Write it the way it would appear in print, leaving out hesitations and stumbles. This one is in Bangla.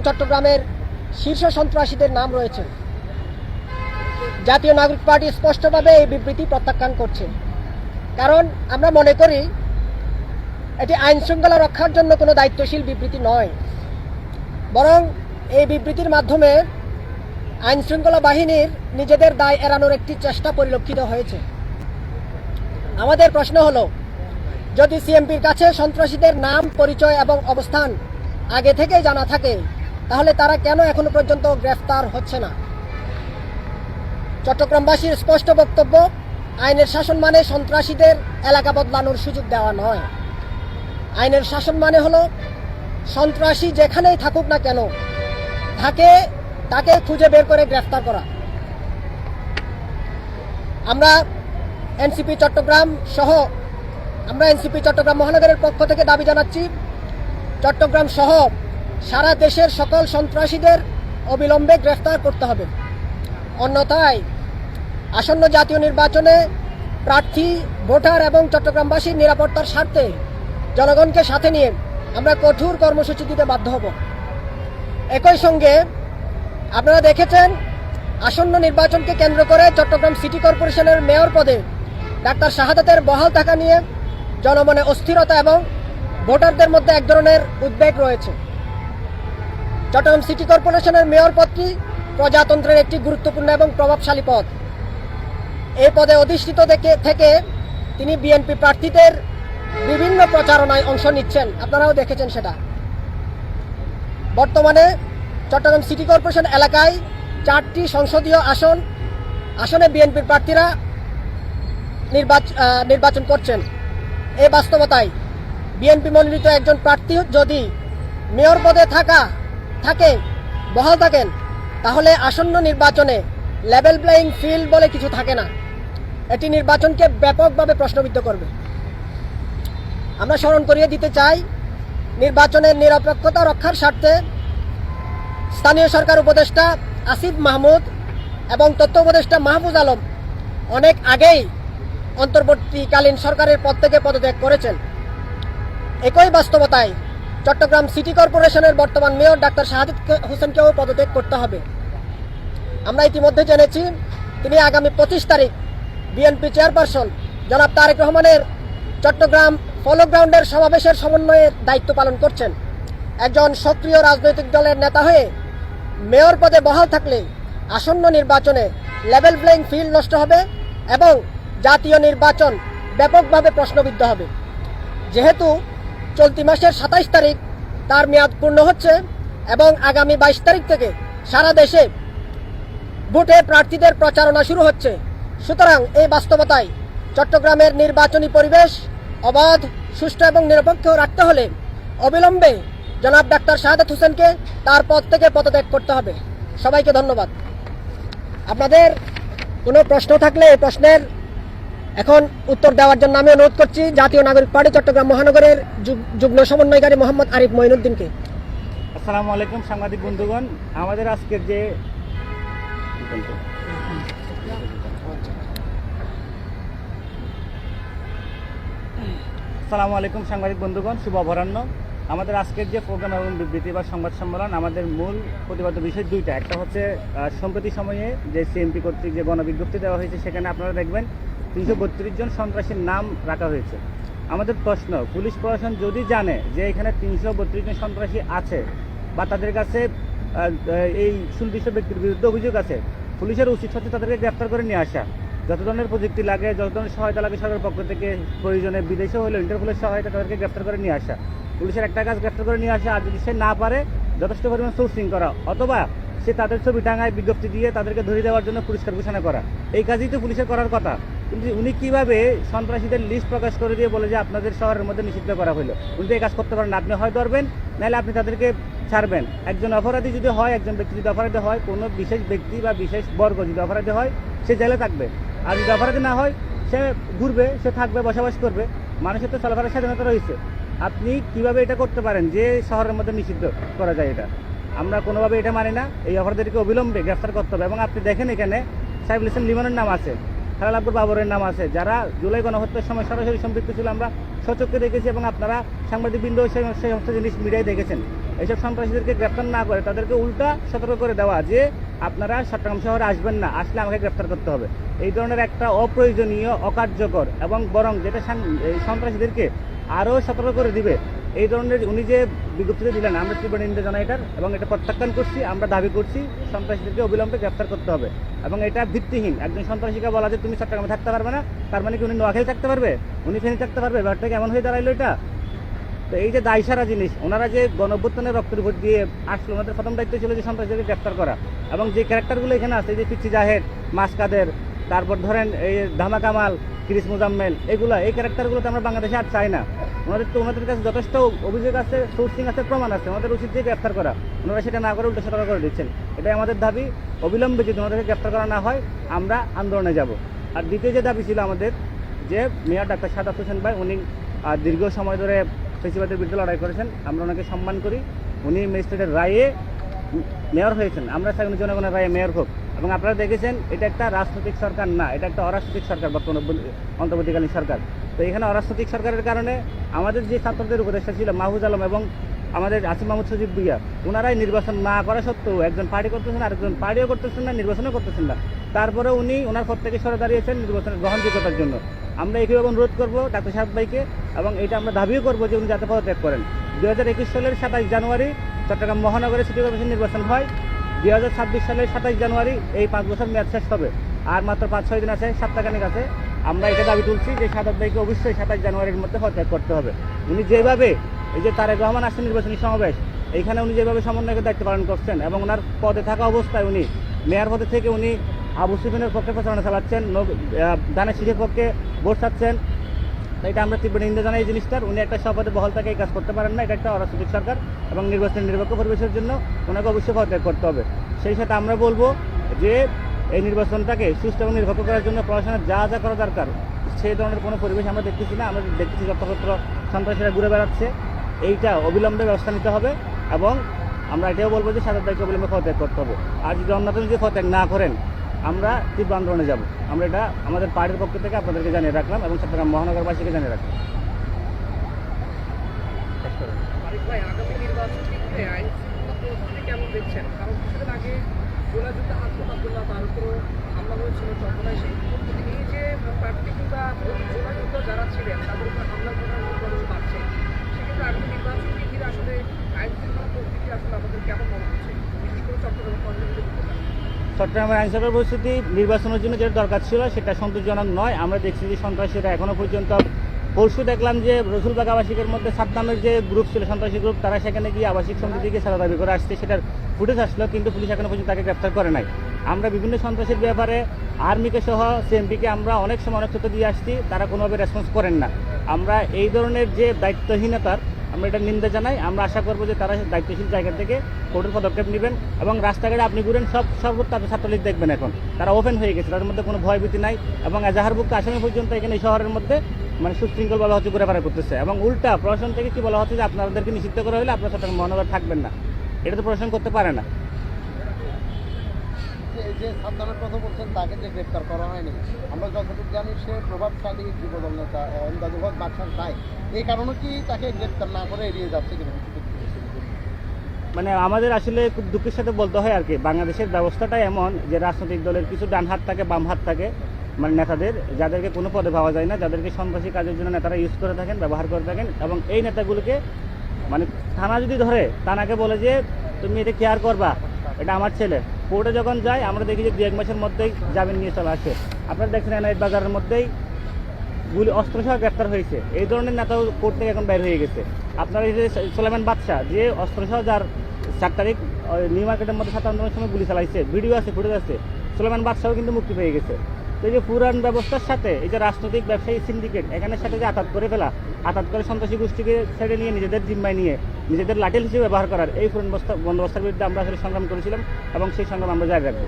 চট্টগ্রামের শীর্ষ সন্ত্রাসীদের নাম রয়েছে। জাতীয় নাগরিক পার্টি স্পষ্টভাবে এই বিবৃতি প্রত্যাখ্যান করছে, কারণ আমরা মনে করি এটি আইন শৃঙ্খলা রক্ষার জন্য কোনো দায়িত্বশীল বিবৃতি নয়, বরং এই বিবৃতির মাধ্যমে আইন শৃঙ্খলা বাহিনীর নিজেদের দায় এড়ানোর একটি চেষ্টা পরিলক্ষিত হয়েছে। আমাদের প্রশ্ন হলো, যদি সিএমপির কাছে সন্ত্রাসীদের নাম, পরিচয় এবং অবস্থান আগে থেকে জানা থাকে, তাহলে তারা কেন এখনো পর্যন্ত গ্রেফতার হচ্ছে না? চট্টগ্রামবাসীর স্পষ্ট বক্তব্য, আইনের শাসন মানে সন্ত্রাসীদের এলাকা বদলানোর সুযোগ দেওয়া নয়। আইনের শাসন মানে হলো সন্ত্রাসী যেখানেই থাকুক না কেন তাকে খুঁজে বের করে গ্রেফতার করা। আমরা এনসিপি চট্টগ্রাম মহানগরের পক্ষ থেকে দাবি জানাচ্ছি, চট্টগ্রাম সহ সারা দেশের সকল সন্ত্রাসীদের অবিলম্বে গ্রেফতার করতে হবে। অন্যথায় আসন্ন জাতীয় নির্বাচনে প্রার্থী, ভোটার এবং চট্টগ্রামবাসীর নিরাপত্তার স্বার্থে জনগণকে সাথে নিয়ে আমরা কঠোর কর্মসূচি দিতে বাধ্য হব। একই সঙ্গে আপনারা দেখেছেন, আসন্ন নির্বাচনকে কেন্দ্র করে চট্টগ্রাম সিটি কর্পোরেশনের মেয়র পদে ডাক্তার শাহাদাতের বহাল থাকা নিয়ে জনমনে অস্থিরতা এবং ভোটারদের মধ্যে এক ধরনের উদ্বেগ রয়েছে। চট্টগ্রাম সিটি কর্পোরেশনের মেয়র পদটি প্রজাতন্ত্রের একটি গুরুত্বপূর্ণ এবং প্রভাবশালী পদ। এই পদে অধিষ্ঠিত থেকে তিনি বিএনপি প্রার্থীদের বিভিন্ন প্রচারণায় অংশ নিচ্ছেন, আপনারাও দেখেছেন সেটা। বর্তমানে চট্টগ্রাম সিটি কর্পোরেশন এলাকায় 4টি সংসদীয় আসনে বিএনপির প্রার্থীরা নির্বাচন করছেন। এই বাস্তবতায় বিএনপি মনোনীত একজন প্রার্থী যদি মেয়র পদে বহাল থাকেন, তাহলে আসন্ন নির্বাচনে লেভেল প্লেয়িং ফিল্ড বলে কিছু থাকে না। এটি নির্বাচনকে ব্যাপকভাবে প্রশ্নবিদ্ধ করবে। আমরা স্মরণ করিয়ে দিতে চাই, নির্বাচনের নিরপেক্ষতা রক্ষার স্বার্থে স্থানীয় সরকার উপদেষ্টা আসিফ মাহমুদ এবং তথ্য উপদেষ্টা মাহফুজ আলম অনেক আগেই অন্তর্বর্তীকালীন সরকারের পদ থেকে পদত্যাগ করেছেন। একই বাস্তবতায় চট্টগ্রাম সিটি কর্পোরেশনের বর্তমান মেয়র ডাক্তার শাহাদাত হোসেনকেও পদত্যাগ করতে হবে। আমরা ইতিমধ্যে জেনেছি, তিনি আগামী 25 তারিখ বিএনপি চেয়ারপারসন জনাব তারেক রহমানের চট্টগ্রাম ফলো গ্রাউন্ডের সমাবেশের সমন্বয়ের দায়িত্ব পালন করছেন। একজন সক্রিয় রাজনৈতিক দলের নেতা হয়ে মেয়র পদে বহাল থাকলে আসন্ন নির্বাচনে লেভেল প্লেয়িং ফিল্ড নষ্ট হবে এবং জাতীয় নির্বাচন ব্যাপকভাবে প্রশ্নবিদ্ধ হবে। যেহেতু চলতি মাসের 27 তারিখ তার মেয়াদ পূর্ণ হচ্ছে এবং আগামী 22 তারিখ থেকে সারা দেশে ভোটে প্রার্থীদের প্রচারণা শুরু হচ্ছে, সুতরাং এই বাস্তবতায় চট্টগ্রামের নির্বাচনী পরিবেশ অবাধ, সুষ্ঠু এবং নিরপেক্ষ রাখতে হলে অবিলম্বে জনাব ডাক্তার শাহাদাত হোসেনকে তার পদ থেকে পদত্যাগ করতে হবে। সবাইকে ধন্যবাদ। আপনাদের কোনো প্রশ্ন থাকলে এই প্রশ্নের এখন উত্তর দেওয়ার জন্য আমি অনুরোধ করছি জাতীয় নাগরিক পার্টি চট্টগ্রাম মহানগরের যুগ্ম সমন্বয়কারী মোহাম্মদ আরিফ মঈনুদ্দিনকে। আসসালামু আলাইকুম সাংবাদিক বন্ধুগণ, আমাদের আজকের যে শুভ অপরাহ্ন। আমাদের আজকের যে প্রোগ্রাম এবং বিবৃতি বা সংবাদ সম্মেলন, আমাদের মূল প্রতিবাদ্য বিষয় দুইটা। একটা হচ্ছে সম্প্রতি সময়ে যে সিএমপি কর্তৃক যে গণবিজ্ঞপ্তি দেওয়া হয়েছে, সেখানে আপনারা দেখবেন 332 জন সন্ত্রাসীর নাম রাখা হয়েছে। আমাদের প্রশ্ন, পুলিশ প্রশাসন যদি জানে যে এখানে 332 জন সন্ত্রাসী আছে বা তাদের কাছে এই সুনির্দিষ্ট ব্যক্তির বিরুদ্ধে অভিযোগ আছে, পুলিশের উচিত হচ্ছে তাদেরকে গ্রেপ্তার করে নিয়ে আসা। যত ধরনের প্রযুক্তি লাগে, যত ধরনের সহায়তা লাগে সরকারের পক্ষ থেকে, প্রয়োজনে বিদেশে হলে ইন্টারপোলের সহায়তা, তাদেরকে গ্রেপ্তার করে নিয়ে আসা। পুলিশের একটা কাজ গ্রেপ্তার করে নিয়ে আসা, আর যদি সে না পারে যথেষ্ট পরিমাণ সোর্সিং করা, অথবা সে তাদের ছবি টাঙায় বিজ্ঞপ্তি দিয়ে তাদেরকে ধরে দেওয়ার জন্য পুরস্কার ঘোষণা করা। এই কাজই তো পুলিশের করার কথা। কিন্তু উনি কিভাবে সন্ত্রাসীদের লিস্ট প্রকাশ করে দিয়ে বলে যে আপনাদের শহরের মধ্যে নিষিদ্ধ করা হলো? উনি তো এই কাজ করতে পারেন না। আপনি হয় ধরবেন, নাহলে আপনি তাদেরকে ছাড়বেন। একজন অপরাধী যদি হয়, একজন ব্যক্তি যদি অপরাধী হয়, কোনো বিশেষ ব্যক্তি বা বিশেষ বর্গ যদি অপরাধী হয়, সে জেলে থাকবে। আর যদি অপরাধী না হয়, সে ঘুরবে, সে থাকবে, বসবাস করবে। মানুষের তো চলাফেরার স্বাধীনতা রয়েছে। আপনি কিভাবে এটা করতে পারেন যে শহরের মধ্যে নিষিদ্ধ করা যায়? এটা আমরা কোনোভাবে এটা মানি না। এই অপরাধীদেরকে অবিলম্বে গ্রেফতার করতে হবে। এবং আপনি দেখেন, এখানে সাইফুল ইসলাম লিমনের নাম আছে, খালাল আব্দুল বাবরের নাম আছে, যারা জুলাই গণহত্যার সময় সরাসরি সম্পৃক্ত ছিল। আমরা সচক্ষে দেখেছি এবং আপনারা সাংবাদিকবৃন্দ সেই সমস্ত জিনিস মিডিয়ায় দেখেছেন। এইসব সন্ত্রাসীদেরকে গ্রেপ্তার না করে তাদেরকে উল্টা সতর্ক করে দেওয়া যে আপনারা চট্টগ্রাম শহরে আসবেন না, আসলে আমাকে গ্রেপ্তার করতে হবে। এই ধরনের একটা অপ্রয়োজনীয়, অকার্যকর এবং বরং যেটা এই সন্ত্রাসীদেরকে আরও সতর্ক করে দিবে, এই ধরনের উনি যে বিজ্ঞপ্তিতে দিলেন, আমরা তীব্র নিন্দা জানাই এটার, এবং এটা প্রত্যাখ্যান করছি। আমরা দাবি করছি সন্ত্রাসীদেরকে অবিলম্বে গ্রেপ্তার করতে হবে, এবং এটা ভিত্তিহীন। একজন সন্ত্রাসীকে বলা যে তুমি চট্টগ্রামে থাকতে পারবে না, তার মানে কি উনি নোয়াখালী থাকতে পারবে, উনি ফেনী থাকতে পারবে? ব্যাপারটা কেমন হয়ে দাঁড়াইলো এটা? তো এই যে দায়সারা জিনিস, ওনারা যে গণঅভ্যুত্থানের রক্তের ভোট দিয়ে আসলো, ওনাদের প্রথম দায়িত্ব ছিল যে সন্ত্রাসীদেরকে গ্রেপ্তার করা। এবং যে ক্যারেক্টারগুলো এখানে আছে, এই যে পিচ্চি জাহেদ, মাসকাদের, তারপর ধরেন এই ধামা কামাল, ক্রিস মুজাম্মেল, এই ক্যারেক্টারগুলোতে আমরা বাংলাদেশে আর চাই না। ওনাদের কাছে যথেষ্ট অভিযোগ আছে, সোর্সিং আছে, প্রমাণ আছে, ওনাদের উচিত যে গ্রেপ্তার করা। ওনারা সেটা না করে উল্টো সতর্ক করে দিচ্ছেন। এটাই আমাদের দাবি, অবিলম্বে যদি ওনাদেরকে গ্রেপ্তার করা না হয় আমরা আন্দোলনে যাব। আর দ্বিতীয় যে দাবি ছিল আমাদের, যে মেয়র ডাক্তার সাদাত হোসেন ভাই, উনি দীর্ঘ সময় ধরে ফেসিবাদের বিরুদ্ধে লড়াই করেছেন, আমরা ওনাকে সম্মান করি। উনি ম্যাজিস্ট্রেটের রায়ে মেয়র হয়েছেন, আমরা চাই উনি জনগণের রায়ে মেয়র হোক। এবং আপনারা দেখেছেন এটা একটা রাজনৈতিক সরকার না, এটা একটা অরাজনৈতিক সরকার, বর্তমান অন্তর্বর্তীকালীন সরকার। তো এখানে অরাজনৈতিক সরকারের কারণে আমাদের যে ছাত্রদের উপদেষ্টা ছিল মাহফুজ আলম এবং আমাদের আসিফ মাহমুদ সজিব ভুইয়া, ওনারাই নির্বাচন না করা সত্ত্বেও, একজন পার্টি করতেছেন, আরেকজন পার্টিও করতেছেন না, নির্বাচনও করতেছেন না, তারপরে উনি ওনার পদ থেকে সরে দাঁড়িয়েছেন নির্বাচনের গ্রহণযোগ্যতার জন্য। আমরা একইভাবে অনুরোধ করবো ডাক্তার সাহেব ভাইকে, এবং এটা আমরা দাবিও করবো যে উনি যাতে পদত্যাগ করেন। 2021 সালের 27 জানুয়ারি চট্টগ্রাম মহানগরে সিটি কর্পোরেশন নির্বাচন হয়। 2026 সালের 27 জানুয়ারি এই 5 বছর মেয়াদ শেষ হবে, আর মাত্র 5-6 দিন আছে, সপ্তাহখানেক আছে। আমরা এটা দাবি তুলছি যে সাদাত ভাইকে অবশ্যই 27 জানুয়ারির মধ্যে পদত্যাগ করতে হবে। উনি যেভাবে, এই যে তারেক রহমান আসছেন নির্বাচনী সমাবেশ, এইখানে উনি যেভাবে সমন্বয়কের দায়িত্ব পালন করছেন, এবং ওনার পদে থাকা অবস্থায় উনি মেয়র পদে থেকে উনি আবু সুফিয়ানের পক্ষে প্রচারণা চালাচ্ছেন, দানের শীষের পক্ষে ভোট চাচ্ছেন। এটা আমরা তীব্র নিন্দা জানাই এই জিনিসটার। উনি একটা শপথে বহাল থাকে এই কাজ করতে পারেন না, এটা একটা অরাজনৈতিক সরকার, এবং নির্বাচনের নিরপেক্ষ পরিবেশের জন্য ওনাকে অবশ্যই পদত্যাগ করতে হবে। সেই সাথে আমরা বলবো যে এই নির্বাচনটাকে সুস্থ এবং নিরপেক্ষ করার জন্য প্রশাসনের যা যা করা দরকার, সেই ধরনের কোনো পরিবেশ আমরা দেখতেছি না। আমরা দেখতেছি যত্রতত্র সন্ত্রাসীরা ঘুরে বেড়াচ্ছে, এইটা অবিলম্বে ব্যবস্থা নিতে হবে। এবং আমরা এটাও বলবো যে সাদাত ভাইকে অবিলম্বে পদত্যাগ করতে হবে। আর যদি অন্যতম যদি পদত্যাগ না করেন আমরা তীব্র আন্দোলনে যাব। আমরা এটা আমাদের পার্টির পক্ষ থেকে আপনাদেরকে জানিয়ে রাখলাম, এবং চট্টগ্রাম মহানগরবাসীকে জানিয়ে রাখলাম। কেমন দেখছেন? কারণ কিছুদিন আগে গোলাযুদ্ধে আব্দুল্লাহ তার উপরও হামলা হয়েছিল চট্টগ্রামে। এই যে প্রার্থী কিংবা গোলাযুদ্ধ যারা ছিলেন তাদের উপর হামলার ঘটনা বাড়ছে, সেক্ষেত্রে আগামী নির্বাচন ঘিরে আসলে আইন শৃঙ্খলা পরিস্থিতি আসলে আমাদের কেমন মনে হচ্ছে, বিশেষ করে চট্টগ্রামের আইনশৃঙ্খলা পরিস্থিতি নির্বাচনের জন্য যেটা দরকার ছিল সেটা সন্তোষজনক নয়। আমরা দেখছি যে সন্ত্রাসীরা এখনো পর্যন্ত, পরশু দেখলাম যে রসুলবাগ আবাসিকের মধ্যে সাদ্দামের যে গ্রুপ ছিল, সন্ত্রাসী গ্রুপ, তারা সেখানে গিয়ে আবাসিক সমিতি থেকে সাদা দাবি করে আসছে, সেটার ফুটেজ আসলো, কিন্তু পুলিশ এখনো পর্যন্ত তাকে গ্রেপ্তার করে নাই। আমরা বিভিন্ন সন্ত্রাসীর ব্যাপারে আর্মিকে সহ সিএমপিকে আমরা অনেক সময় অনেক তথ্য দিয়ে আসছি, তারা কোনোভাবে রেসপন্স করেন না। আমরা এই ধরনের যে দায়িত্বহীনতার আমরা এটা নিন্দা জানাই। আমরা আশা করবো যে তারা দায়িত্বশীল জায়গা থেকে কঠোর পদক্ষেপ নেবেন, এবং রাস্তাঘাটে আপনি ঘুরেন সব ছাত্রলীগ দেখবেন এখন তারা ওপেন হয়ে গেছে, তাদের মধ্যে কোনো ভয়ভীতি নাই। এবং এজাহারভুক্ত আসামি পর্যন্ত এখানে এই শহরের মধ্যে মানে সুশৃঙ্খলভাবে হচ্ছে ঘুরে বেড়া করতেছে, এবং উল্টা প্রশাসন থেকে কি বলা হচ্ছে যে আপনাদেরকে নিষিদ্ধ করা হলে আপনারা চট্টগ্রাম মহানগর থাকবেন না। এটা তো প্রশাসন করতে পারে না। এই যে সাদ্দামের কথা বলছেন, তাকে যে গ্রেপ্তার করা হয়নি, আমরা যতটুকু জানি সে প্রভাবশালী যুবদল নেতা এমদাদুল হক বাদশার ভাই, এই কারণে কি তাকে গ্রেপ্তার না করে এড়িয়ে যাচ্ছে কিনা? মানে আমাদের আসলে খুব দুঃখের সাথে বলতে হয় আর কি, বাংলাদেশের ব্যবস্থাটাই এমন যে রাজনৈতিক দলের কিছু ডান হাত থাকে, বাম হাত থাকে, মানে নেতাদের, যাদেরকে কোনো পদে পাওয়া যায় না, যাদেরকে সন্ত্রাসী কাজের জন্য নেতারা ইউজ করে থাকেন, ব্যবহার করে থাকেন। এবং এই নেতাগুলোকে মানে থানা যদি ধরে, থানাকে বলে যে তুমি এটা কেয়ার করবা, এটা আমার ছেলে, কোর্টে যখন যায় আমরা দেখি যে 2-1 মাসের মধ্যেই জামিন নিয়ে চলে আসে। আপনারা দেখছেন এনআইট বাজারের মধ্যেই অস্ত্রসহ গ্রেপ্তার হয়েছে। এই ধরনের নেতাও কোর্ট থেকে এখন বের হয়ে গেছে। আপনারা এই যে সুলাইমান বাদশা, যে অস্ত্রসহ যার 4 তারিখ নিউ মার্কেটের মধ্যে 7 আন্দোলনের সময় গুলি চালাইছে, ভিডিও আছে, ফুটেজ আছে, সুলাইমান বাদশাও কিন্তু মুক্তি পেয়ে গেছে। তো এই যে পুরান ব্যবস্থার সাথে এই যে রাজনৈতিক ব্যবসায়ী সিন্ডিকেট এখানের সাথে যে আঘাত করে ফেলা, আঘাত করে সন্ত্রাসী গোষ্ঠীকে ছেড়ে নিয়ে নিজেদের জিম্মায় নিয়ে নিজেদের লাঠিল হিসেবে ব্যবহার করার এই পুরান বন্দোবস্তের বিরুদ্ধে আমরা আসলে সংগ্রাম করেছিলাম, এবং সেই সংগ্রাম আমরা জারি রাখবো।